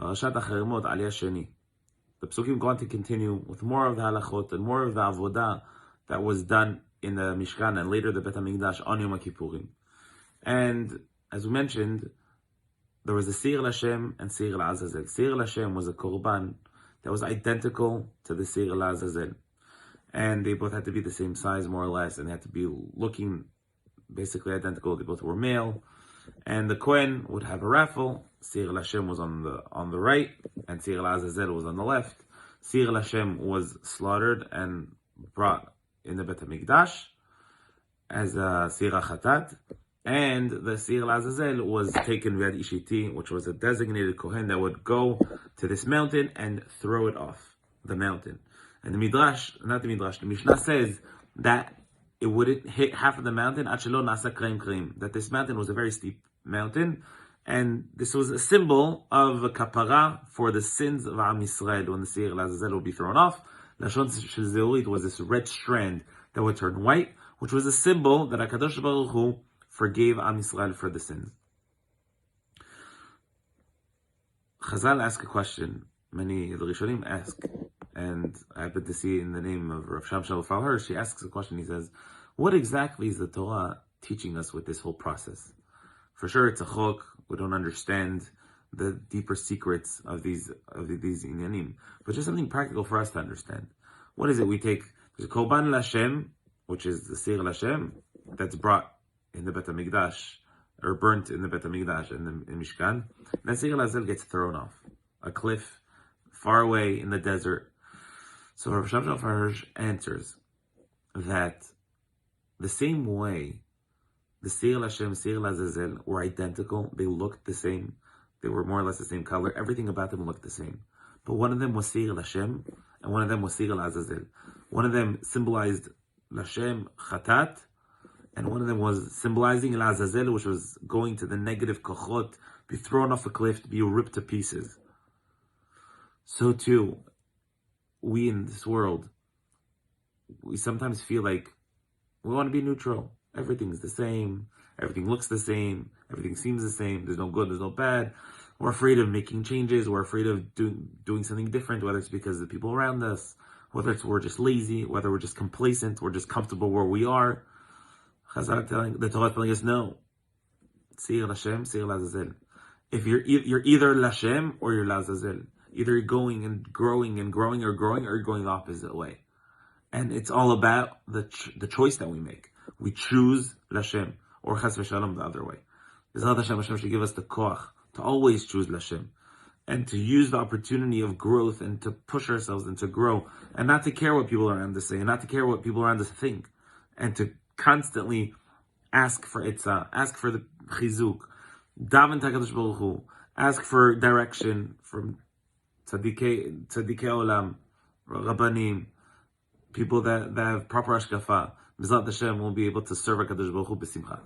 Parashat Acharei Aliyah Sheni. The Psukim go on to continue with more of the halachot and more of the avodah that was done in the Mishkan and later the Bet HaMikdash on Yom Kippurim. And as we mentioned, there was the Seir L'Hashem and Seir L'Azazel. Seir L'Hashem was a korban that was identical to the Seir L'Azazel. And they both had to be the same size, more or less, and they had to be looking basically identical. They both were male. And the Kohen would have a raffle. Seir L'Hashem was on the right, and Seir L'Azazel was on the left. Seir L'Hashem was slaughtered and brought in the Bet HaMikdash as a Seir HaChatat, and the Seir L'Azazel was taken via Ishiti, which was a designated Kohen that would go to this mountain and throw it off the mountain. And the Mishnah says that it wouldn't hit half of the mountain, that this mountain was a very steep mountain, and this was a symbol of a kapara for the sins of Am Yisrael when the Seir L'Azazel would be thrown off. Lashon shel Zeurit was this red strand that would turn white, which was a symbol that HaKadosh Baruch Hu forgave Am Yisrael for the sins. Chazal ask a question. Many of the Rishonim ask, and I happen to see in the name of Rav Shamshel Falher, she asks a question. He says, what exactly is the Torah teaching us with this whole process? For sure, it's a chok. We don't understand the deeper secrets of these inyanim, but just something practical for us to understand. What is it? We take the korban l'Hashem, which is the Seir L'Hashem, that's brought in the Bet HaMikdash, or burnt in the Bet HaMikdash in the Mishkan. And then Seir L'Azazel gets thrown off a cliff far away in the desert. So Rav Shamshel Faraj answers that the same way the Seir L'Hashem, Seir L'Azazel were identical, they looked the same, they were more or less the same color, everything about them looked the same. But one of them was Seir L'Hashem, and one of them was Seir L'Azazel. One of them symbolized L'Hashem, Chatat, and one of them was symbolizing L'Azazel, which was going to the negative kochot, be thrown off a cliff, be ripped to pieces. So too, we in this world, we sometimes feel like we want to be neutral. Everything's the same. Everything looks the same. Everything seems the same. There's no good, there's no bad. We're afraid of making changes. We're afraid of doing something different, whether it's because of the people around us, whether it's we're just lazy, whether we're just complacent, we're just comfortable where we are. The Torah telling us no. Seir L'Hashem, Seir L'Azazel. If you're either L'Hashem or you're L'Azazel. Either you're going and growing and growing, or you're going the opposite way. And it's all about the choice that we make. We choose L'Hashem, or Chas v'Shalom the other way. Hashem should give us the koach to always choose L'Hashem, and to use the opportunity of growth and to push ourselves and to grow, and not to care what people around us say, and not to care what people around us think, and to constantly ask for itzah, ask for the chizuk, daven HaKadosh Baruch Hu, ask for direction from Tzadikei Olam, Rabbanim, people that have proper hashkafa. Mizrat Hashem will be able to serve HaKadosh Baruch Hu b'simcha.